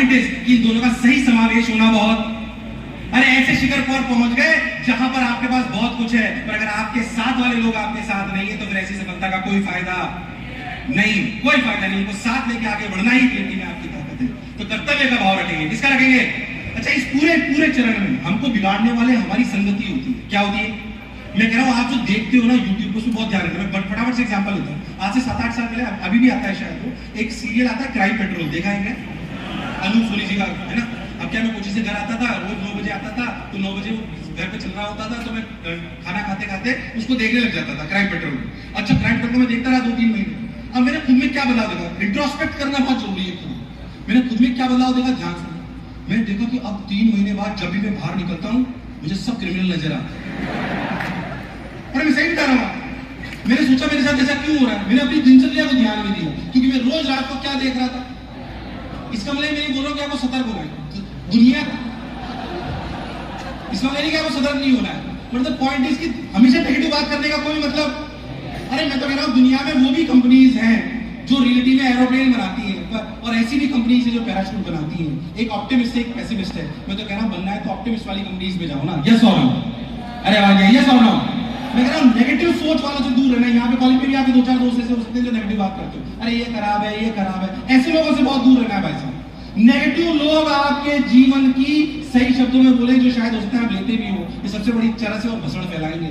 Point is कि इन दोनों का सही समावेश होना बहुत, अरे ऐसे शिखर पर पहुंच गए जहां पर आपके पास बहुत कुछ है, पर अगर आपके साथ वाले लोग आपके साथ नहीं है तो फिर ऐसी सफलता का कोई फायदा नहीं, कोई फायदा नहीं। उनको साथ लेके आगे बढ़ना ही जिंदगी में आपकी ताकत है। तो कर्तव्य का भाव रखेंगे, किसका रखेंगे? अच्छा, इस पूरे चरण में हमको बिगाड़ने वाले हमारी संगति होती है। क्या होती है? मैं कह रहा हूँ, आप जो देखते हो ना यूट्यूब पर, उसमें बहुत ध्यान रखना। मैं फटाफट से एग्जांपल लेता हूँ। आज से 7-8 साल पहले, अभी भी आता है शायद, वो एक सीरियल आता है क्राइम पेट्रोल, देखा है क्या? अनूप सोनी जी का, है ना? अब क्या, मैं कोचिंग से घर आता था, रोज 9 बजे आता था, तो 9 बजे वो घर पे चल रहा होता था, तो मैं खाना खाते खाते उसको देखने लग जाता था, क्राइम पेट्रोल। अच्छा, क्राइम पेट्रोल में देखता रहा 2-3 महीने। अब मैंने खुद में क्या बदलाव देखा, इंट्रोस्पेक्ट करना बहुत जरूरी है। मैंने खुद में क्या बदलाव देखा, ध्यान से मैंने देखा कि अब 3 महीने बाद जब भी मैं बाहर निकलता हूँ, मुझे सब क्रिमिनल नजर आते हैं। और मैं सही बता रहा हूँ। मैंने सोचा मेरे साथ ऐसा क्यों हो रहा है। मैंने अपनी दिनचर्या को ध्यान में दिया, क्योंकि मैं रोज रात को क्या देख रहा था। इसका मतलब मैं बोल रहा हूँ कि आपको सतर्क होना है दुनिया का। इसका मतलब नहीं कि आपको सतर्क नहीं होना है, मतलब पॉइंट इज कि हमेशा नेगेटिव बात करने का कोई मतलब। अरे मैं तो कह रहा हूँ, दुनिया में वो भी कंपनीज हैं जो रियलिटी में एरोप्लेन बनाती हैं, और ऐसी भी कंपनीज है जो पैराशूट बनाती हैं। एक ऑप्टिमिस्ट है, एक पेसिमिस्ट है। मैं तो कह रहा हूँ, बनना है तो ऑप्टिमिस्ट वाली कंपनीज में जाओ ना। यस और नो? अरे आवाज है, यस और नो? मैं कह रहा हूँ, नेगेटिव सोच वालों से दूर रहना। यहाँ पे कॉलेज में भी आपके 2-4 दोस्त ऐसे हो सकते हैं जो नेगेटिव बात करते हो, अरे ये खराब है, ये खराब है। ऐसे लोगों से बहुत दूर रहना है भाई साहब। नेगेटिव लोग आपके जीवन की, सही शब्दों में बोले, जो शायद हो सकता है आप लेते भी हो, ये सबसे बड़ी चरस है और भसड़ फैलाएंगे।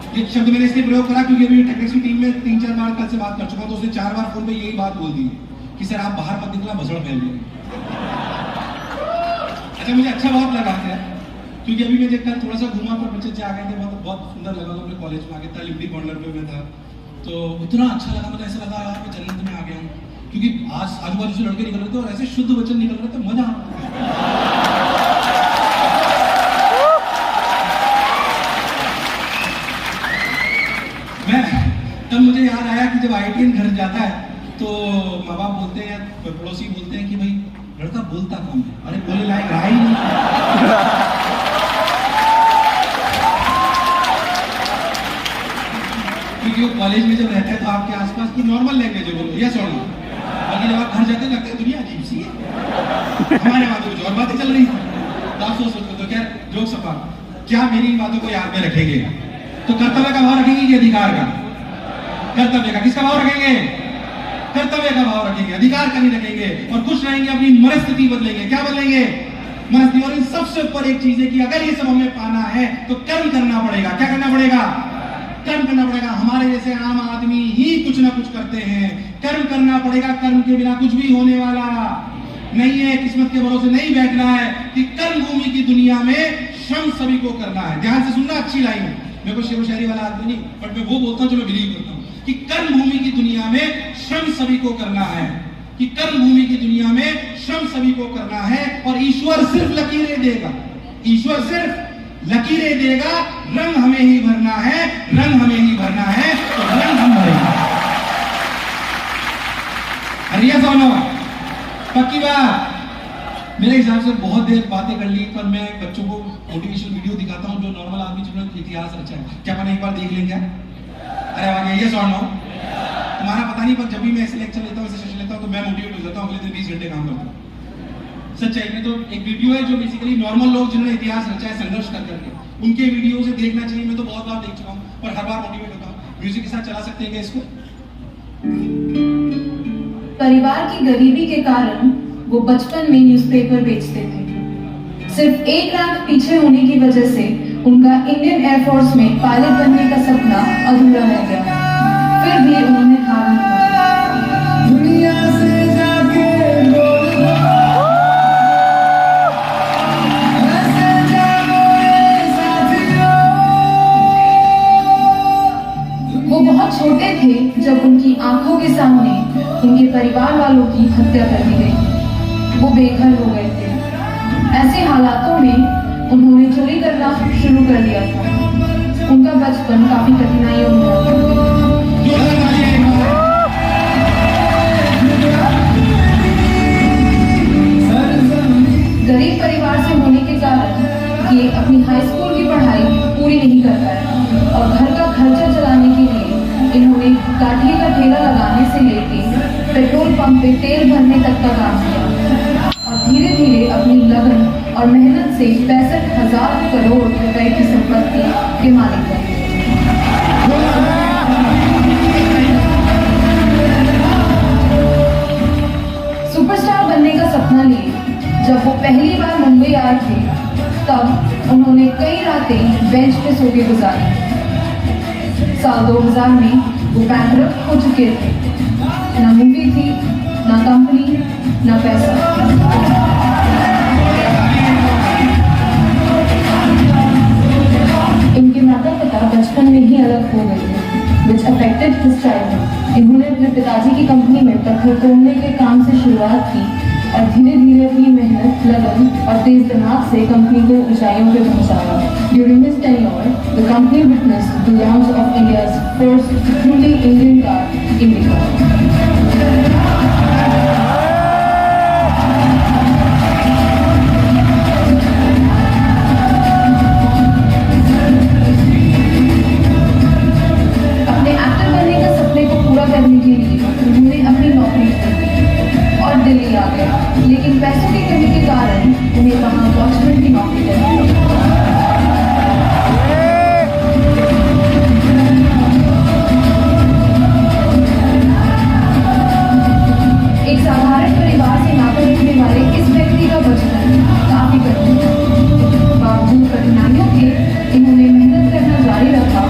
ये शब्द मैंने इसलिए प्रयोग करा क्योंकि अभी टेक्निक्स की टीम में 3-4 बार कल से बात कर चुका हूं, तो उसने 4 बार फोन पे यही बात बोल दी कि सर आप बाहर मत निकला, भसड़ फैल गई। अच्छा, मुझे अच्छा बहुत लगा था, क्योंकि अभी मैं कल थोड़ा सा घूमा, पर बच्चे आ गए थे, बहुत सुंदर लगा। अपने कॉलेज में आगे था, लिबर्टी कॉर्नर पे मैं था, तो इतना अच्छा लगा। मतलब ऐसा लगा यार मैं जन्नत में आ गया हूँ, क्योंकि आज आजू बाजू से लड़के निकल रहे थे और ऐसे शुद्ध वचन निकल रहे थे, मजा आ रहा था। तब मुझे याद आया कि जब IITian घर जाता है तो माँ बाप बोलते हैं, पड़ोसी बोलते हैं कि भाई लड़का बोलता कम है। अरे बोले लायक रहा ही नहीं। क्योंकि वो कॉलेज में जब रहता है तो आपके आसपास की नॉर्मल लैंग्वेज है, बोलो यस और नो। बाकी जब आप घर जाते हैं लगता है दुनिया अजीब सी है, हमारे वहां तो कुछ और बातें चल रही थी। तो आप सोचते तो क्या जोक सफा, क्या मेरी बातों को याद में रखेंगे? तो कर्तव्य का भाव रखेंगे कि अधिकार का? कर्तव्य का। किसका भाव रखेंगे? कर्तव्य का भाव रखेंगे, अधिकार का नहीं रखेंगे। और खुश रहेंगे, अपनी मनस्थिति बदलेंगे। क्या बदलेंगे? मनस्थिति। और इन सबसे ऊपर एक चीज है कि अगर ये सब हमें पाना है तो कर्म करना पड़ेगा। क्या करना पड़ेगा? कर्म करना पड़ेगा। हमारे जैसे आम आदमी ही कुछ ना कुछ करते हैं, कर्म करना पड़ेगा। कर्म के बिना कुछ भी होने वाला नहीं है। किस्मत के भरोसे नहीं बैठना है कि कर्म भूमि की दुनिया में श्रम सभी को करना है। ध्यान से सुनना, अच्छी लाइन है। मेरे को शेर शायरी वाला आदमी नहीं, बट मैं वो बोलता हूँ जो मैं बिलीव करता हूँ कि कर्म भूमि की दुनिया में श्रम सभी को करना है, कि कर्म भूमि की दुनिया में श्रम सभी को करना है। और ईश्वर सिर्फ लकीरें देगा, ईश्वर सिर्फ लकीरें देगा। रंग हमें ही भरना है, रंग हमें ही भरना है, तो रंग हम भरेंगे। अरे सोनो, पक्की बात। मेरे हिसाब से बहुत देर बातें कर ली, पर मैं बच्चों को मोटिवेशनल वीडियो दिखाता हूँ जो नॉर्मल आदमी जिन्होंने इतिहास रचा है। क्या मैंने एक बार देख लेंगे? अरे आगे ये सॉन्ग हो तुम्हारा पता नहीं, पर जब भी मैं ऐसे लेक्चर लेता हूँ, ऐसे सेशन लेता हूँ, तो मैं मोटिवेट हो जाता हूँ। अगले दिन 20 घंटे काम करता हूँ। सच्चाई में तो एक वीडियो है जो बेसिकली नॉर्मल लोग जिन्होंने इतिहास रचा है संघर्ष कर करके, उनके वीडियो से देखना चाहिए। मैं तो बहुत बार देख चुका हूँ, पर हर बार मोटिवेट होता हूँ। म्यूजिक के साथ चला सकते हैं क्या इसको? परिवार की गरीबी के कारण वो बचपन में न्यूज़पेपर बेचते थे। सिर्फ एक रैंक पीछे होने की वजह से उनका इंडियन एयरफोर्स में पायलट बनने का सपना अधूरा रह गया। फिर भी उन्होंने हार नहीं मानी। दुनिया से जाके वो बहुत छोटे थे जब उनकी आंखों के सामने उनके परिवार वालों की हत्या कर दी गई। वो बेघर हो गए थे। ऐसे हालातों में उन्होंने चोरी करना शुरू कर दिया था। उनका बचपन काफी कठिनाइयों में था। गरीब परिवार से होने के कारण ये अपनी हाई स्कूल की पढ़ाई पूरी नहीं कर पाए और घर का खर्चा चलाने के लिए इन्होंने काठिए का ठेला लगाने से लेके पेट्रोल पंप पे तेल भरने तक का काम किया और धीरे धीरे अपनी लगन और मेहनत से 65,000 करोड़ रुपए की संपत्ति के मालिक बने। सुपरस्टार बनने का सपना लिए जब वो पहली बार मुंबई आए थे, तब उन्होंने कई रातें बेंच पे सो के गुजारी। साल 2000 में वो बैंकरप्ट हो चुके थे। ना मूवी थी, ना कंपनी, ना पैसा। इनके माता पिता बचपन में ही अलग हो गए थे, which affected his childhood। इन्होंने अपने पिताजी की कंपनी में पत्थर तोड़ने के काम से शुरुआत की और धीरे धीरे अपनी मेहनत, लगन और तेज दिमाग से कंपनी को ऊंचाइयों पे पहुंचाया। During his tenure, the company witnessed the launch of India's first truly Indian car, Indica. अपने एक्टर बनने का सपने को पूरा करने के लिए उन्होंने अपनी नौकरी छोड़ी और दिल्ली आ गए, लेकिन पैसों की कमी के कारण उन्हें वहां वॉचमैन की नौकरी करनी पड़ी। एक साधारण परिवार से नाता रखने वाले इस व्यक्ति का बचपन काफी कठिन था। बावजूद कठिनाइयों के इन्होंने मेहनत करना जारी रखा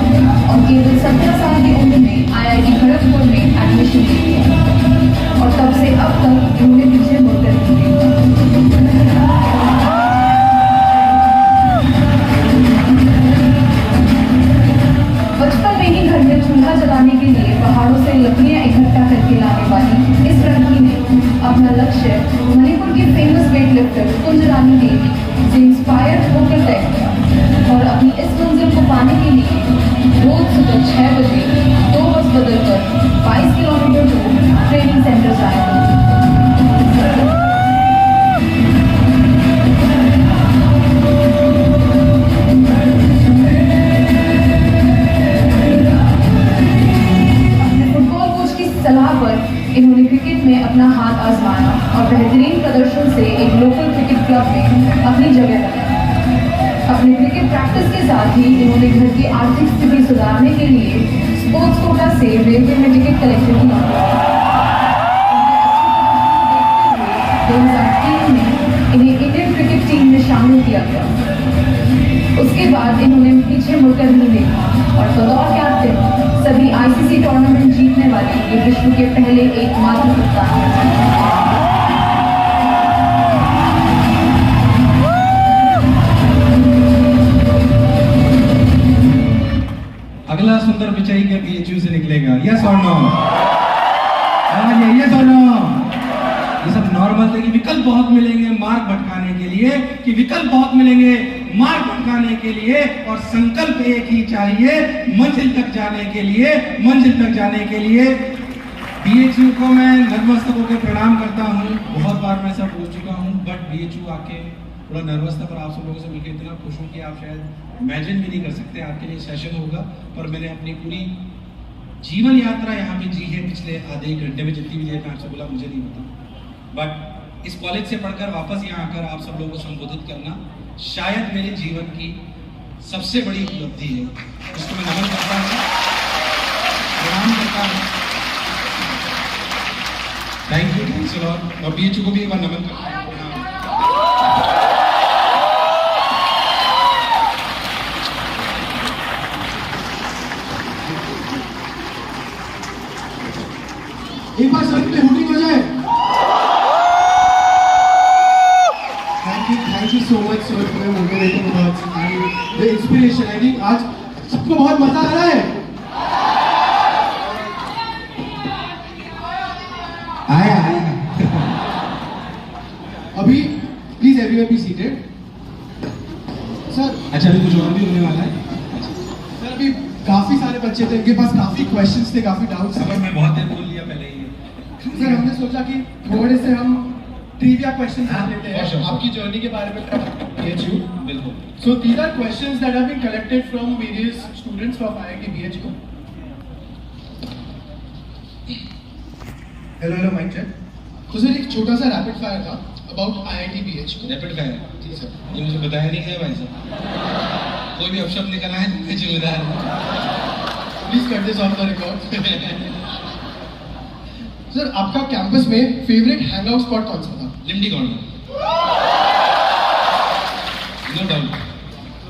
और केवल 17 साल की उम्र में IIT खड़गपुर में एडमिशन ले लिया और तब से अब तक इन्होंने पीछे मुड़कर नहीं देखा। बचपन में ही घर में चूल्हा जलाने के लिए पहाड़ों से लकड़ियां इकट्ठा करके लाने वाली इस लड़की ने अपना लक्ष्य मणिपुर की फेमस वेटलिफ्टर कुंज रानी देवी से इंस्पायर होकर तय किया और अपनी इस मंजिल को पाने के लिए रोज सुबह 6 बजे 2 बस बदलकर 22 किलोमीटर दूर ट्रेनिंग सेंटर जाया करती। सलाह पर इन्होंने क्रिकेट में अपना हाथ आजमाया और बेहतरीन प्रदर्शन से एक लोकल क्रिकेट क्लब में अपनी जगह बनाई। अपने क्रिकेट प्रैक्टिस के साथ ही इन्होंने घर की आर्थिक स्थिति सुधारने के लिए स्पोर्ट्स कोटा से रेलवे में टिकट कलेक्टर की नौकरी की। 2003 में इन्हें इंडियन क्रिकेट टीम में शामिल किया गया। उसके बाद इन्होंने पीछे मुड़कर नहीं देखा और बतौर कैप्टन सभी ICC टूर्नामेंट जीतने वाले ये विश्व के पहले एकमात्र कप्तान हैं। अगला सुंदर पिचाई के BHU से निकलेगा, यस और नो? यस और नो? ये सब नॉर्मल थे कि विकल्प बहुत मिलेंगे मार्ग भटकाने के लिए, कि विकल्प बहुत मिलेंगे मार्ग भटकाने के लिए, और संकल्प एक ही चाहिए मंजिल तक जाने के लिए। मंजिल तक जाने के लिए BHU को मैं नतमस्तक होकर प्रणाम करता हूँ। बहुत बार मैं सब बोल चुका हूँ, बट BHU आके थोड़ा नर्वस था, पर आप सब लोगों से मिलकर इतना खुश हूँ कि आप शायद इमेजिन भी नहीं कर सकते आपके लिए सेशन होगा। पर मैंने अपनी पूरी जीवन यात्रा यहाँ पे जी है पिछले आधे घंटे में, जितनी भी देर में आपसे बोला मुझे नहीं पता, बट इस कॉलेज से पढ़कर वापस यहाँ आकर आप सब लोगों को संबोधित करना शायद मेरे जीवन की सबसे बड़ी उपलब्धि है, जिसको मैं नमन करता हूँ, प्रणाम करता हूँ। Thank you, thanks a lot. और BHU को भी एक बार नमन करता हूँ। एक बार सर पे हुटिंग हो जाए। Thank you so much sir for your motivating words and the inspiration। I think आज सबको बहुत मजा आ रहा है। आया अभी please everyone be seated. Sir अच्छा, अभी कुछ और भी होने वाला है। सर अभी काफी सारे बच्चे थे, उनके पास काफी क्वेश्चंस थे, काफी डाउट्स थे। मैं बहुत देर बोल लिया पहले ही। सर हमने सोचा कि थोड़े से हम ट्रिविया क्वेश्चंस कर लेते हैं आपकी जर्नी के बारे में। BHU बिल्कुल। So these are questions that have been collected from various students of IIT BHU। Hello mike check. तो सर एक छोटा सा रैपिड फायर था about IIT BH। Rapid fire, जी सर। ये मुझे बताया नहीं गया भाई साहब। कोई भी अपशब्द निकला है तो मैं जिम्मेदार हूँ। Please cut this off the record. Sir आपका कैंपस में फेवरेट हैंगआउट स्पॉट कौन सा था? Limdi corner, no doubt.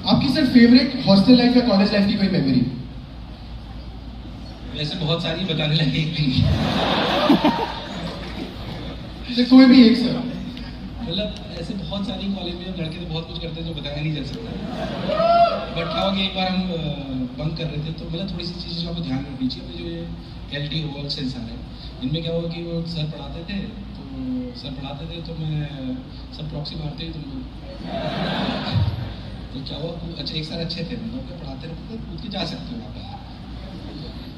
आपकी सर फेवरेट हॉस्टल लाइफ या कॉलेज लाइफ की कोई मेमोरी? वैसे बहुत सारी बताने लगे एक भी। सर कोई भी एक सर। मतलब ऐसे बहुत सारी कॉलेज में लड़के तो बहुत कुछ करते हैं जो बताया नहीं जा सकता। बट क्या हुआ कि एक बार हम बंक कर रहे थे तो मतलब थोड़ी सी चीज़ें जो आपको ध्यान रखनी चाहिए। जो ये LT ओवल सेंसर है, इनमें क्या हुआ कि वो सर पढ़ाते थे तो मैं सब प्रॉक्सी मारते ही तुम लोग। तो क्या हुआ, अच्छा एक साल अच्छे थे, मतलब पढ़ाते रहते थे, कूद के जा सकते हो वहाँ पे।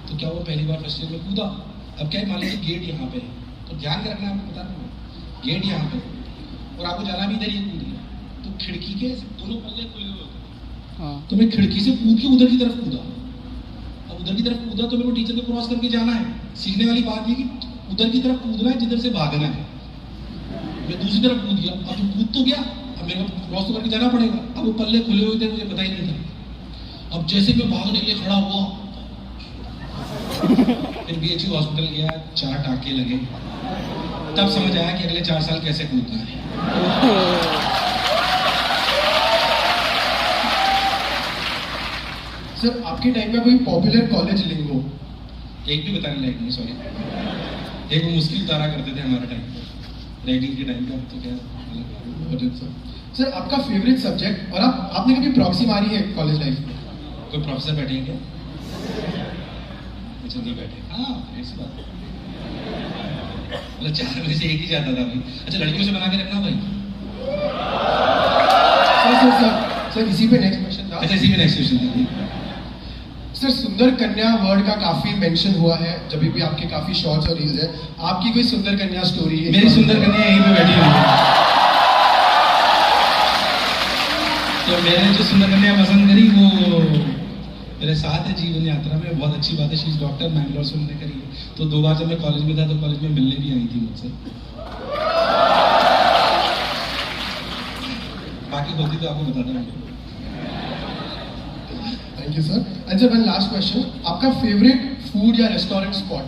तो क्या हुआ, पहली बार फर्स्ट ईयर में कूदा। अब क्या है, मान लीजिए गेट यहाँ पे है, तो ध्यान के रखना, आपको बता रहा हूँ, गेट यहाँ पे और आपको जाना भी इधर ही कूद गया, तो खिड़की के दोनों पल्ले खुले हुए होते, तो मैं खिड़की से कूद के उधर की तरफ कूदा। अब उधर की तरफ कूदा तो मेरे को टीचर को क्रॉस करके जाना है। सीखने वाली बात ये कि उधर की तरफ कूदना है जिधर से भागना है। मैं दूसरी तरफ कूद गया, अब कूद तो गया, अब मेरे को क्रॉस तो करके जाना पड़ेगा। अब वो पल्ले खुले हुए थे, मुझे पता ही नहीं था। अब जैसे मैं भागने के लिए खड़ा हुआ, फिर BHU हॉस्पिटल गया, 4 टाके लगे, तब समझ आया कि अगले 4 साल कैसे कूदना है। सर आपके टाइम में कोई पॉपुलर कॉलेज लिंगो? एक भी बताने लायक नहीं, सॉरी। एक वो मुश्किल उतारा करते थे हमारे टाइम पे, रैगिंग के टाइम पे, तो क्या। सर आपका फेवरेट सब्जेक्ट, और आपने कभी प्रॉक्सी मारी है कॉलेज लाइफ में? कोई प्रोफेसर बैठे हैं क्या? अच्छा नहीं बैठे, हाँ ऐसी बात। मतलब 4 में से एक ही जाता था भाई। अच्छा लड़कियों से बना के रखना भाई। सर इसी पे नेक्स्ट क्वेश्चन था। अच्छा इसी में नेक्स्ट क्वेश्चन था। सर सुंदर कन्या वर्ड का काफी मेंशन हुआ है, जब भी आपके काफी शॉर्ट्स और रील्स है। आपकी कोई सुंदर कन्या स्टोरी है? मेरी सुंदर कन्या यहीं पे बैठी हुई है। तो मैंने जो सुंदर कन्या पसंद करी वो मेरे साथ है जीवन यात्रा में। बहुत अच्छी बात है, शी इज डॉक्टर, मैंगलोर से उन्होंने करी है। तो 2 बार जब मैं कॉलेज में था तो कॉलेज में मिलने भी आई थी मुझसे। बाकी होती तो आपको बताता हूँ। Thank you sir. And sir one last question, आपका फेवरेट फूड या रेस्टोरेंट स्पॉट?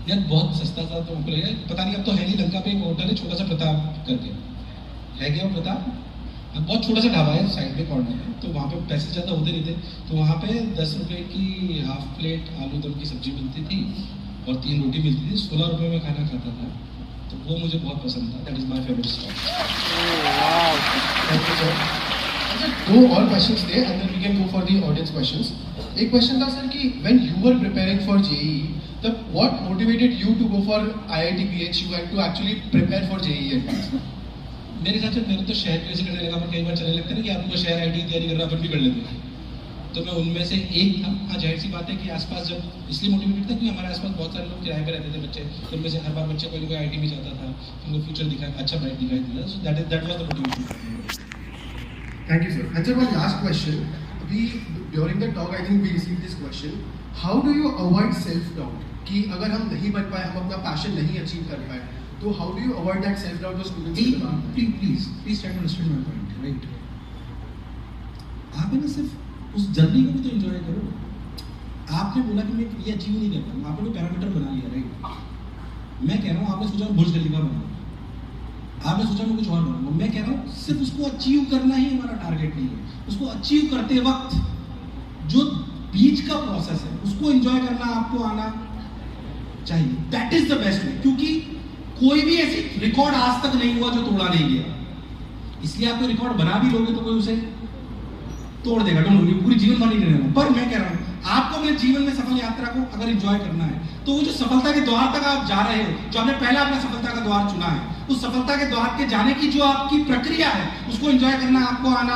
यार बहुत सस्ता था तो हमको लगा, पता नहीं अब तो है नहीं। लंका पे एक होटल है छोटा सा, प्रताप करके है क्या वो प्रताप, बहुत छोटा सा ढाबा है साइड में कॉर्नर में। तो वहाँ पे पैसे ज़्यादा होते नहीं थे, तो वहाँ पे 10 रुपये की हाफ प्लेट आलू दम की सब्जी मिलती थी और 3 रोटी मिलती थी। 16 रुपये में खाना खाता था, तो वो मुझे बहुत पसंद था। That is my favourite spot. Thank you sir. अच्छा 2 और क्वेश्चंस थे and then we can go for the audience questions. एक क्वेश्चन था सर कि when you were preparing for JEE, तब what motivated you to go for IIT BHU and to actually prepare for JEE advance? मेरे हिसाब से मैंने तो शहर की वजह से करने लगा, पर कई बार चलने लगता है ना कि आपको शहर IT की तैयारी कर रहा है, अपन भी कर लेते हैं। तो मैं उनमें से एक था। हाँ जाहिर सी बात है कि आसपास जब इसलिए मोटिवेटेड था कि हमारे आसपास बहुत सारे लोग किराए पे रहते थे बच्चे, तो उनमें से हर बार बच्चे कोई ना कोई IT में जाता था, उनको फ्यूचर दिखा अच्छा ब्राइट दिखाई दिया। So that was the motivation. Thank you, sir. And sir, one last question. During the talk, I think we received this question. How do you avoid self-doubt? कि अगर हम नहीं बन पाए, हम अपना पैशन नहीं अचीव कर पाए, तो how do you avoid that self-doubt जो students? Please try to understand my point, right? आप है ना सिर्फ उस जर्नी को भी तो एंजॉय करो। आपने बोला कि मैं ये अचीव नहीं कर पाऊंगा, आपने पैरामीटर बना लिया, राइट? मैं कह रहा हूँ आपने सोचा बुर्ज खलीफा बनाऊंगा, आपने सोचा मैं कुछ और बनाऊंगा। मैं कह रहा हूँ सिर्फ उसको अचीव करना ही हमारा टारगेट नहीं है। उसको अचीव करते वक्त जो बीच का प्रोसेस है उसको एंजॉय करना आपको आना चाहिए। That is the best way, क्योंकि कोई भी ऐसी रिकॉर्ड आज तक नहीं हुआ जो तोड़ा नहीं गया। इसलिए आप कोई रिकॉर्ड बना भी लोगे तो कोई उसे तोड़ देगा, डोंट वरी, पूरी जीवन भर नहीं रहना। पर मैं कह रहा हूं आपको अपने जीवन में सफल यात्रा को अगर एंजॉय करना है तो वो जो सफलता के द्वार तक आप जा रहे हो, जो आपने पहला अपना सफलता का द्वार चुना है, उस सफलता के द्वार के जाने की जो आपकी प्रक्रिया है उसको एंजॉय करना आपको आना।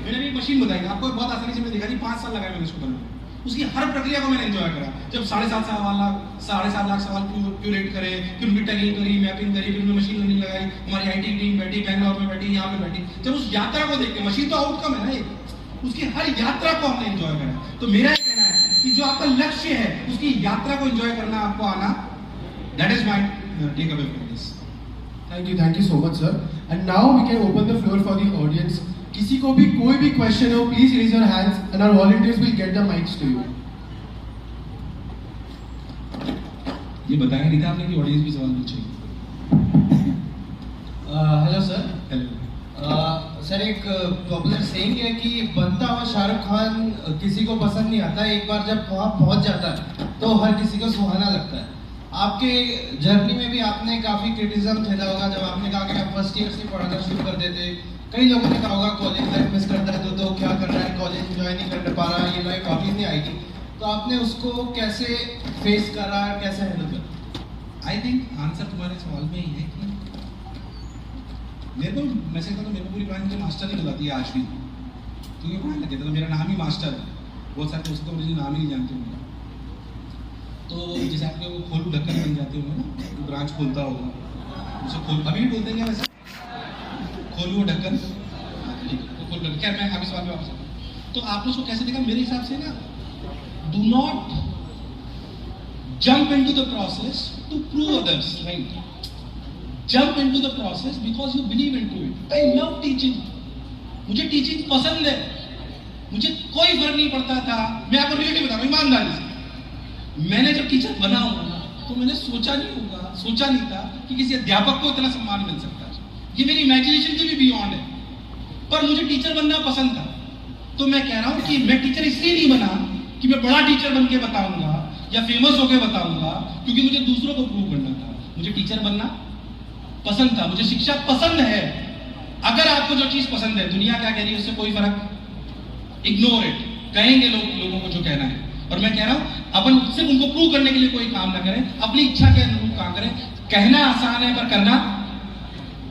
मैंने भी मशीन बताई आपको, बहुत आसानी से मैंने देखा, 5 साल लगाए मैंने उसको बनाने। उसकी हर प्रक्रिया को मैंने एंजॉय करा। जब 7.5 लाख सवाल क्यूरेट करे, फिर उनकी टैगिंग करी, मैपिंग करी, फिर उनमें मशीन लर्निंग लगाई, हमारी IT टीम बैठी, बैंगलोर में बैठी, यहाँ पे बैठी। जब उस यात्रा को देख के, मशीन तो आउटकम है ना एक, उसकी हर यात्रा को हमने एंजॉय करा। तो मेरा कहना है कि जो आपका लक्ष्य है उसकी यात्रा को एंजॉय करना आपको आना, that is my take away from this. Thank you so much, sir. And now we can open the floor for the audience. किसी को भी कोई भी question हो, please raise your hands, and our volunteers will get the mics to you. ये बताया नहीं था आपने कि ऑडियंस भी सवाल पूछेगी. Hello sir. हेलो. सर एक पॉपुलर सेइंग है कि बनता हुआ शाहरुख खान किसी को पसंद नहीं आता, एक बार जब वहाँ पहुँच जाता है तो हर किसी को सुहाना लगता है. आपके जर्नी में भी आपने काफ़ी क्रिटिसिज्म झेला होगा जब आपने कहा कि आप फर्स्ट ईयर से पढ़ाना शुरू कर देते. कई लोगों ने कहा होगा कॉलेज लाइफ मिस करता है तो क्या कर रहा है, कॉलेज एंजॉय नहीं कर पा रहा, ये लाइफ वापस नहीं आएगी. तो आपने उसको कैसे फेस करा, कैसे हैंडल करा? आई थिंक आंसर तुम्हारे सवाल में ही है कि मेरे को मैसेज करता, मेरे को पूरी क्लास मुझे मास्टर नहीं बुलाती है आज भी, क्योंकि पढ़ाने लगे थे तो मेरा नाम ही मास्टर है. बहुत सारे दोस्तों को मुझे नाम ही नहीं जानते होंगे. तो जैसे आपके वो खोलू ढक्कन बन जाते होंगे ना, वो ब्रांच खोलता होगा, उसे खोल अभी भी बोलते हैं क्या वैसे, खोलू ढक्कन. ठीक है, तो खोल ढक्कन. क्या मैं अभी सवाल में वापस आता हूँ. तो आपने उसको कैसे देखा? मेरे हिसाब से ना, do not jump into the process to prove others right. Jump into the process because you believe into it. I love teaching. मुझे टीचिंग पसंद है. मुझे कोई फर्क नहीं पड़ता था. मैं आपको रियलिटी बता रहा हूँ ईमानदारी से. मैंने जब टीचर बना हूँ तो मैंने सोचा नहीं था कि किसी अध्यापक को इतना सम्मान मिल सकता है. ये मेरी इमेजिनेशन से भी बियॉन्ड है. पर मुझे टीचर बनना पसंद था. तो मैं कह रहा हूँ कि मैं टीचर इसलिए नहीं बना कि मैं बड़ा टीचर बन के बताऊंगा या फेमस होके बताऊंगा, क्योंकि मुझे दूसरों को प्रूव करना था. मुझे टीचर बनना पसंद था. मुझे शिक्षा पसंद है. अगर आपको जो चीज पसंद है, दुनिया क्या कह रही है उससे कोई फर्क, इग्नोर इट. कहेंगे लोगों को जो कहना है. और मैं कह रहा हूं अपन सिर्फ उनको प्रूव करने के लिए कोई काम ना करें, अपनी इच्छा के अनुरूप काम करें. कहना आसान है पर करना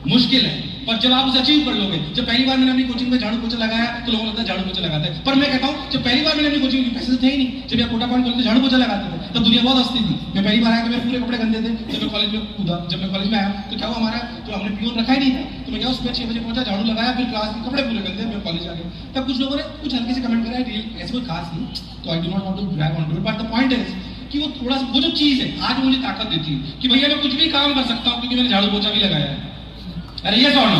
मुश्किल है. पर जब आप उसे अचीव कर लोगे, जब पहली बार मैंने अपनी कोचिंग में झाड़ू पोछा लगाया तो लोगों को लगता है झाड़ू पोछा लगाता है. पर मैं कहता हूं जब पहली बार मैंने अपनी कोचिंग में पैसे तो थे ही नहीं, जब आप कोटा पॉइंट खोलते झाड़ू पोछा लगाते थे तब दुनिया बहुत हंसती थी. मैं पहली बार आया तो मेरे पूरे कपड़े गंदे थे. जब मैं कॉलेज में कूदा, जब मैं कॉलेज में आया तो क्या हुआ, हमारा जो हमने पियोन रखा ही नहीं था, तो मैं क्या सुबह 6 बजे पहुंचा, झाड़ू लगाया, फिर क्लास में कपड़े पूरे गंदे, मैं कॉलेज आ गया. तब कुछ लोगों ने कुछ हल्के से कमेंट करा, ऐसे कोई खास नहीं. तो I do not want to brag on to it, but the point is कि वो थोड़ा सा वो जो चीज है आज मुझे ताकत देती है कि भैया मैं कुछ भी काम कर सकता हूँ क्योंकि मैंने झाड़ू पोछा भी लगाया है. अरे ये सॉरी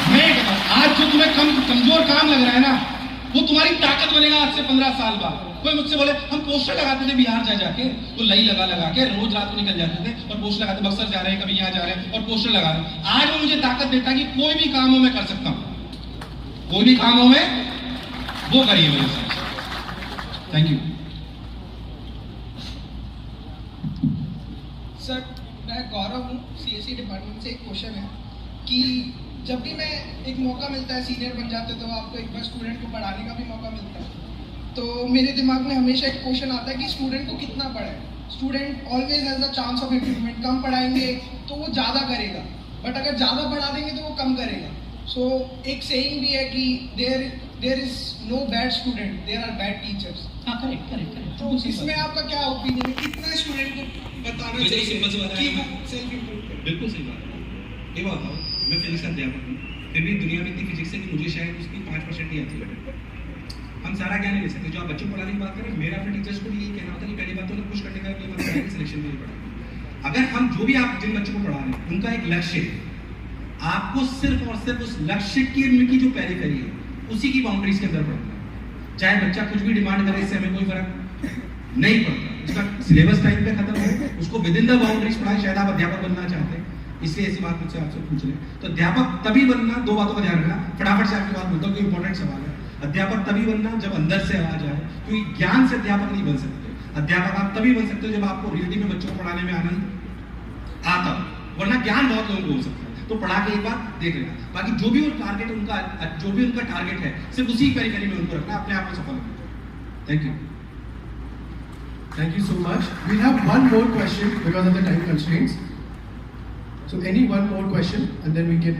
मैं कहता हूं, आज जो तुम्हें कमजोर काम लग रहा है ना, वो तुम्हारी ताकत बनेगा आज से 15 साल बाद. कोई मुझसे बोले हम पोस्टर लगाते थे बिहार जाके, तो लई लगा के रोज रात को निकल जाते थे और पोस्टर लगाते, बक्सर जा रहे हैं, कभी यहाँ जा रहे हैं और पोस्टर लगा रहे हैं. आज वो मुझे ताकत देता है कि कोई भी काम हो मैं कर सकता हूं. कोई भी काम हो मैं वो करिए मेरे साथ. Thank you sir. मैं गौरव हूँ, CSE डिपार्टमेंट से. एक क्वेश्चन है कि जब भी मैं एक मौका मिलता है, सीनियर बन जाते तो आपको एक बार स्टूडेंट को पढ़ाने का भी मौका मिलता है, तो मेरे दिमाग में हमेशा एक क्वेश्चन आता है कि स्टूडेंट को कितना पढ़ाए. Student always has a chance of improvement. कम पढ़ाएंगे तो वो ज़्यादा करेगा, बट अगर ज़्यादा पढ़ा देंगे तो वो कम करेगा. सो एक सेइंग भी है कि there is no bad student, there are bad teachers. Correct. तो इसमें आपका क्या ओपिनियन है, कितना स्टूडेंट को बताना बिल्कुल चाहिए सिंपल सी बात है कि वो सेल्फ इम्प्रूव करे? बिल्कुल सही बात है. ये बात बताओ, मैं फिजिक्स का अध्यापक हूँ, फिर भी दुनिया में इतनी फिजिक्स है कि मुझे शायद उसकी 5% ही आती है. हम सारा ज्ञान नहीं ले सकते. जो आप बच्चों को पढ़ाने की बात करें, मेरा अपने टीचर्स को भी यही कहना होता है कि पहली बात तो उन्हें पुश करने का कि मतलब सिलेक्शन में नहीं पढ़ा. अगर हम जो भी आप जिन बच्चों को पढ़ा रहे हैं उनका एक लक्ष्य है, आपको सिर्फ और सिर्फ उस लक्ष्य की जो पेरिफेरी है उसी की बाउंड्रीज के अंदर पढ़ना है. चाहे बच्चा कुछ भी डिमांड करे, इससे हमें कोई फर्क नहीं पड़ता. उसका सिलेबस टाइम पे खत्म हो, उसको विद इन द बाउंड्रीज पढ़ाए. शायद आप अध्यापक बनना चाहते हैं, इसलिए ऐसी बात मुझसे आपसे पूछ रहे हैं. तो अध्यापक तभी बनना, दो बातों का ध्यान रखना. फटाफट से आपकी बात बोलता हूँ कि इंपॉर्टेंट सवाल है. अध्यापक तभी बनना जब अंदर से आवाज आए, क्योंकि ज्ञान से अध्यापक नहीं बन सकते. अध्यापक आप तभी बन सकते हो जब आपको रियलिटी में बच्चों को पढ़ाने में आनंद आता हो, वरना ज्ञान बहुत लोगों को हो सकता है. तो पढ़ा के एक बार देख लेना, बाकी जो भी टारगेट उनका टारगेट है सिर्फ उसी पेरिफेरी में उनको रखना, अपने आप को सफल होना. Thank you. Thank you so much. We'll have one more question because of the time constraints. So any one more question and then we can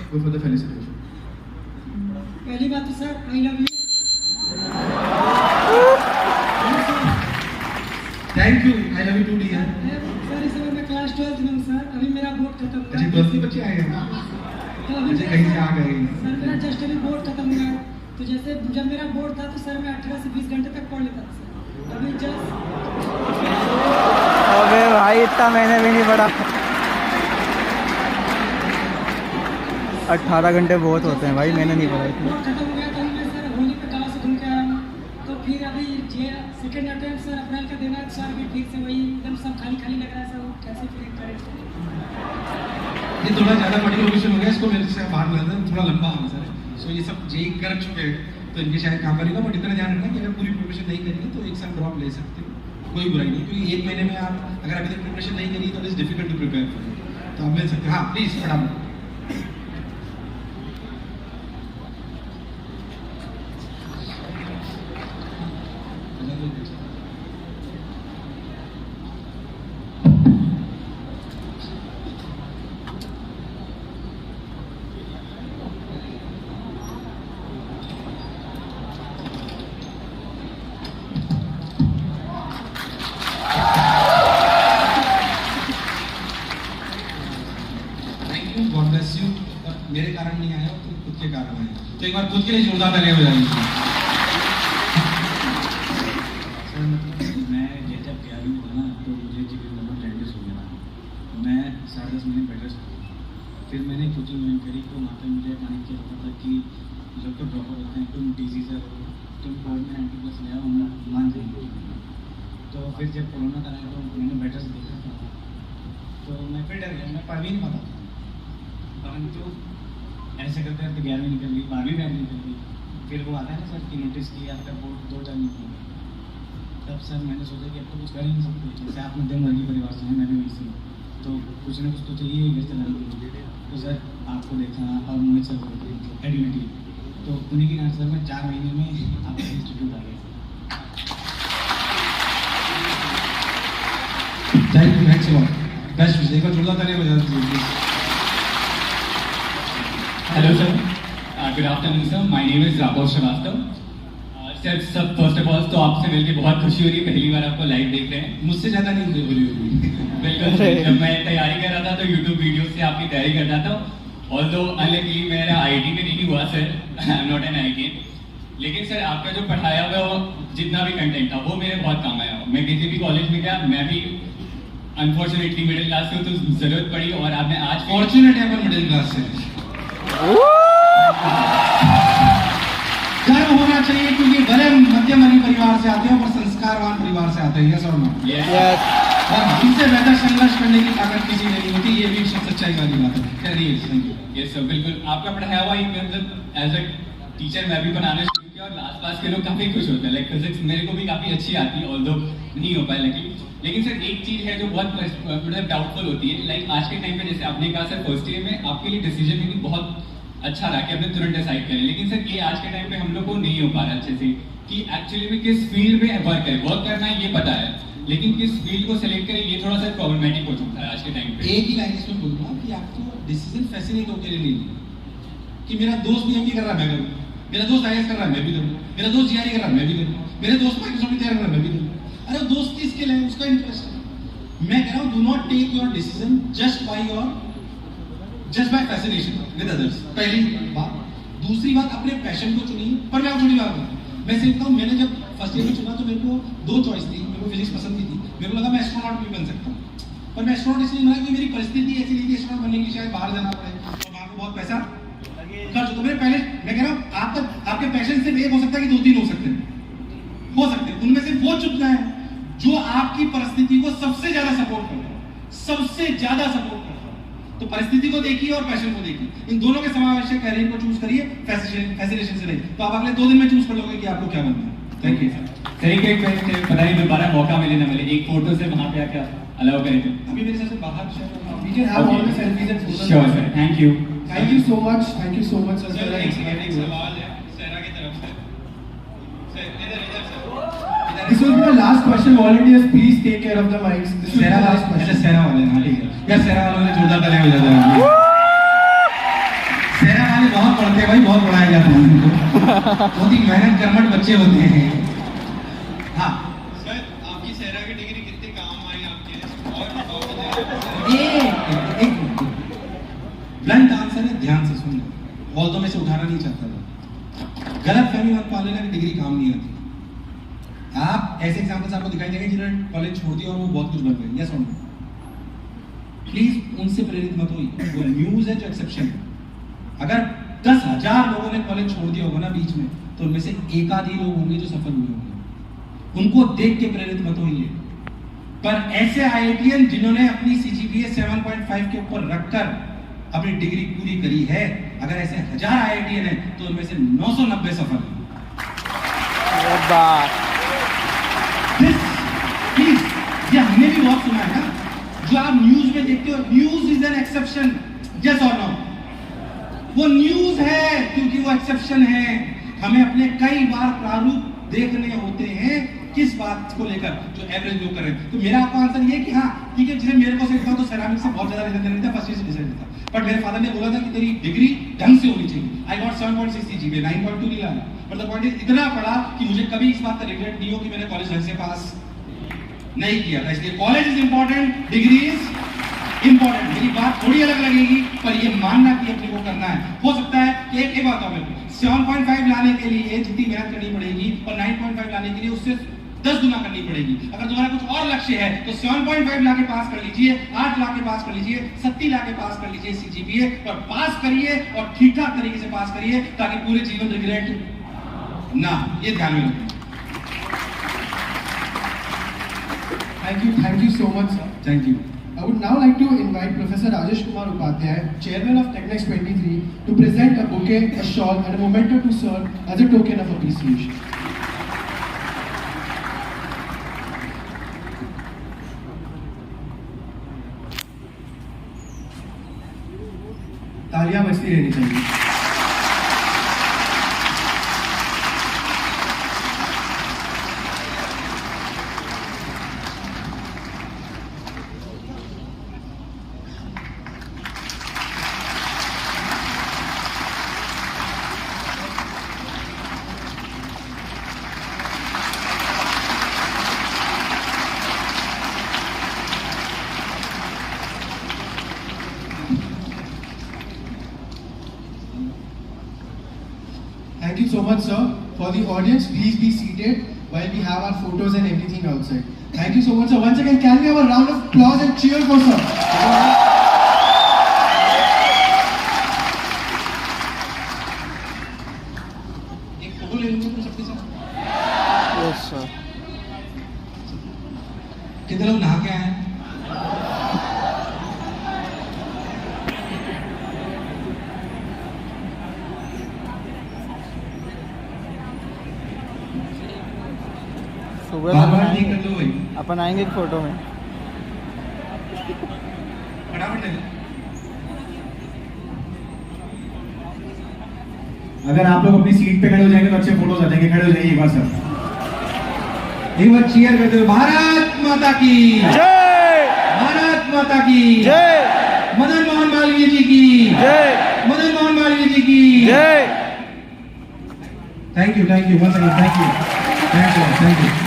go for the felicitation. पहली बात तो sir I love you. Thank you. I love you too dear. Sir इस समय मैं class 12 में हूँ sir. अभी मेरा बोर्ड खत्म हुआ. अच्छा 12th के बच्चे आए हैं. तो अभी अच्छा कहीं से आ गए. सर मेरा जस्ट अभी बोर्ड खत्म हुआ. तो जैसे जब मेरा बोर्ड था तो सर मैं 18 से 20 घंटे तक पढ़ लेता था सर. अभी जस्ट अबे भाई इतना मैंने भी नहीं पढ़ा। 18 घंटे बहुत होते हैं भाई, मैंने नहीं पढ़ा इतना। बोर्ड खत्म हो गया तो मैं सर होली पे गाँव से घूम के आया हूँ। तो फिर अभी ये सेकेंड अटेम्प्ट सर अप्रैल का देना है सर, भी ठीक से वही एकदम सब खाली खाली लग रहा है सर, कैसे फिर करें? ये थोड़ा ज़्यादा बड़ी लोकेशन हो गया, इसको मेरे से बाहर मिलता है, थोड़ा लंबा आंसर है। सो ये सब जेई कर चुके हैं तो इनके शायद काम करेगा, बट इतना ध्यान रखना कि अगर पूरी प्रिपरेशन नहीं करेंगे तो एक साल ड्रॉप ले सकते हो, कोई बुराई नहीं, क्योंकि एक महीने में आप अगर अभी तक प्रिपरेशन नहीं करी तो it's difficult to prepare for, तो आप मिल सकते हैं। हाँ प्लीज़ फटाफट। God bless you. और मेरे कारण नहीं आया, तुम खुद के कारण आए, तो एक बार खुद के लिए जोरदार तालियां बजाइए। मैं जब गया भी था ना तो मुझे जीवन में टेंडर्स हो गया। मैं 10.5 महीने बेड रेस्ट किया, फिर मैंने कोचिंग ज्वाइन करी तो वहाँ पर मुझे पानी किया पता था कि जब तो ड्रॉपर होते हैं तुम डिजीज़ है, तुम कोविड में 90+ ले आओ, हम मान जाएंगे। तो फिर जब कोरोना का आया तो मैंने बेड रेस्ट देखा था तो मैं फिर डर गया, मैं पढ़ भी नहीं पाता था। परंतु ऐसे करते करते 11वीं निकल गई, 12वीं भी निकल गई। फिर वो आता है ना सर कि नोटिस किया आपका बोर्ड 2 टाइम निकल गया। तब सर मैंने सोचा कि अब तो कुछ कर ही नहीं सकते, जैसे आप मध्यम वर्गीय परिवार से हैं, मैं भी वही से, तो कुछ ना कुछ तो चाहिए ही घर चलाने के लिए। तो सर आपको देखा और मोहित सर को एडिलिटी, तो उन्हीं के कारण सर मैं 4 महीने में आपके इंस्टीट्यूट आ गया। Thank you, thanks a lot. Best wish, एक बार जोरदार तालियां बजा दीजिए। Hello sir, good afternoon sir, my name is Raghav Srivastava. Sir सब फर्स्ट ऑफ ऑल तो आपसे मिलकर बहुत खुशी हो रही है, पहली बार आपको लाइव देख रहे हैं। मुझसे ज़्यादा नहीं बोली होगी। बिल्कुल, जब मैं तैयारी कर रहा था तो यूट्यूब वीडियो से आपकी तैयारी करता था। ऑल्दो अनलकीली मेरा आईआईटी में नहीं हुआ sir, I am not an IIT, लेकिन सर आपका जो पढ़ाया हुआ वो जितना भी कंटेंट था वो मेरे बहुत काम आया। मैं किसी भी कॉलेज में गया, मैं भी अनफॉर्चुनेटली मिडिल क्लास से हूँ तो जरूरत पड़ी, और आपने आज फॉर्चुनेट है पर मिडिल क्लास से। गर्व होना चाहिए क्योंकि बड़े मध्यम वर्गीय परिवार से आते हैं पर संस्कारवान परिवार से आते हैं, यस और नो? यस। और इनसे बेहतर संघर्ष करने की ताकत किसी में नहीं होती, ये भी एक सच्चाई वाली बात है। करिए, थैंक यू। यस सर, बिल्कुल आपका पढ़ाया हुआ मतलब एज अ टीचर मैं भी बनाना शुरू किया और आसपास के लोग काफी खुश होते हैं। लाइक फिजिक्स मेरे को भी काफी अच्छी आती है, ऑल्दो नहीं हो पाए लेकिन सर एक चीज है जो बहुत मतलब डाउटफुल होती है। लाइक आज के टाइम पे जैसे आपने कहा सर फर्स्ट ईयर में आपके लिए डिसीजन मेकिंग बहुत अच्छा रहा कि आपने तुरंत डिसाइड करें, लेकिन सर ये आज के टाइम पे हम लोग को नहीं हो पा रहा अच्छे से कि एक्चुअली में किस फील्ड में वर्क करें। वर्क करना है ये पता है, लेकिन किस फील्ड को सिलेक्ट करें ये थोड़ा सा प्रॉब्लमेटिक हो चुका है आज के टाइम पे। एक ही लाइन इसमें बोलूंगा कि आपको डिसीजन फैसिनेट होकर नहीं लेना कि मेरा दोस्त बीएमबी कर रहा है मैं करूँ, मेरा दोस्त आईएएस कर रहा है मैं भी करूँ, मेरा दोस्त जीआरई कर रहा है मैं भी करूँ, मेरे दोस्त माइक्रोसॉफ्ट में तैयार कर रहा है मैं भी करूँ। अरे दोस्त की स्किल है, उसका इंटरेस्ट है। मैं कह रहा हूँ do not take your decision just by fascination with others, पहली बात। दूसरी बात, अपने पैशन को चुनिए। पर मैं छोटी बात हूँ, मैं सिर्फ कहूँ मैंने जब फर्स्ट ईयर में चुना तो मेरे को 2 चॉइस थी। मेरे को फिजिक्स पसंद थी, मेरे को लगा मैं एस्ट्रोनॉट भी बन सकता हूँ, पर मैं एस्ट्रोनॉट इसलिए बना कि मेरी परिस्थिति ऐसी नहीं थी एस्ट्रोनॉट बनने की, शायद बाहर जाना पड़े और वहाँ पे बहुत पैसा खर्च होता। मेरे पहले मैं कह रहा हूँ आपके पैशन सिर्फ एक हो सकता है कि 2-3 हो सकते हैं, उनमें से वो चुनना है जो आपकी परिस्थिति को सबसे ज्यादा सपोर्ट करता है, सबसे ज्यादा सपोर्ट करता है। तो परिस्थिति को देखिए और पैशन को देखिए, इन दोनों के समावेश कैरियर को चूज करिए, फैसिनेशन से नहीं। तो आप अगले 2 दिन में चूज कर लोगे कि आपको क्या बनना है। Thank you sir. सर एक पता नहीं दोबारा मौका मिले ना मिले, एक फोटो से वहाँ पे आके अलाउ करें तो अभी मेरे साथ बाहर sure sir, thank you so much sir. एक सवाल है सहरा की तरफ से। This will be the last question. Volunteers, please take care of the mics. This will be the last question. सहरा वाले, हाँ ठीक है यार, सहरा वालों ने जोरदार तालियां बजा दें। सहरा वाले बहुत पढ़ते हैं भाई, बहुत पढ़ाया जाता है उनको, बहुत ही मेहनत कर्मठ बच्चे होते हैं। हाँ सर, आपकी सहरा की डिग्री कितने काम आई आपके? एक ब्लंट आंसर है, ध्यान से सुनना, ऑल्दो में से उठाना नहीं चाहता था। गलत फहमी मत पाल लेना कि डिग्री काम नहीं आती। आप ऐसे एग्जांपल्स आपको दिखाई देंगे जिन्होंने कॉलेज छोड़ दिया और वो बहुत कुछ बन गए, यस और नो? प्लीज उनसे प्रेरित मत होइए। वो न्यूज है जो एक्सेप्शन है। अगर 10,000 लोगों ने कॉलेज छोड़ दिया होगा ना बीच में, तो उनमें से एक आध ही लोग होंगे जो सफल हुए होंगे। उनको देख के प्रेरित मत होइए। पर ऐसे आईआईटीएन जिन्होंने अपनी सीजीपीए 7.5 के ऊपर रखकर अपनी डिग्री पूरी करी है, अगर ऐसे 1000 आईआईटीएन है तो उनमें से 990 सफल हैं। प्लीज, ये हमने भी बहुत सुना है ना, जो आप न्यूज में देखते हो, news is an exception, yes और नो? वो न्यूज है क्योंकि वो एक्सेप्शन है। हमें अपने कई बार प्रारूप देखने होते हैं किस बात को लेकर जो एवरेज लोग कर रहे हैं। तो मेरा आपको आंसर ये कि हाँ ठीक है, जिसे मेरे को सीखता तो सेरामिक से बहुत ज्यादा रिजल्ट नहीं था, फर्स्ट ईयर से रिजल्ट था, बट मेरे फादर ने बोला था कि तेरी डिग्री ढंग से होनी चाहिए। आई गॉट 7.6 जीपीए, 9.2 नहीं लाना। बट द पॉइंट इज इतना पढ़ा कि मुझे कभी इस बात का रिग्रेट नहीं हो कि मैंने कॉलेज ढंग से पास नहीं किया था। इसलिए college is important, degree is important. मेरी बात थोड़ी अलग लगेगी, पर ये मानना कि अपने को करना है। हो सकता है कि एक बात हो, 7.5 लाने के लिए जितनी मेहनत करनी पड़ेगी और 9.5 लाने के लिए उससे 10 गुना करनी पड़ेगी। अगर तुम्हारा कुछ और लक्ष्य है तो 7.5 लाके पास कर लीजिए, 8 लाके पास कर लीजिए, 70 लाके पास कर लीजिए सीजीपीए, और पास करिए और ठीक ठाक तरीके से पास करिए ताकि पूरे जीवन रिग्रेट ना। ये ध्यान में रखिए। Thank you so much, sir. Thank you. I would now like to invite Professor Rajesh Kumar Upadhyay, Chairman of TechNext 23, to present a bouquet, a shawl, and a memento to sir as a token of appreciation. तालियां बजती रहनी चाहिए। Thank you so much, sir. For the audience, please be seated while we have our photos and everything outside. Thank you so much, sir. Once again, can we have a round of applause and cheer for sir? एक photo ले लूंगा तुम सबके साथ। Yes sir. कितने लोग नहा के आए हैं? सुबह बार ठीक कर लो भाई, अपन आएंगे एक फोटो में। फटाफट ले लो। अगर आप लोग अपनी सीट पे खड़े हो जाएंगे तो अच्छे फोटोज आ जाएंगे। खड़े हो जाइए एक बार सर। एक बार चीयर करते हुए भारत माता की जय, भारत माता की जय, मदन मोहन मालवीय जी की जय, मदन मोहन मालवीय जी की जय। Thank you once again, thank you.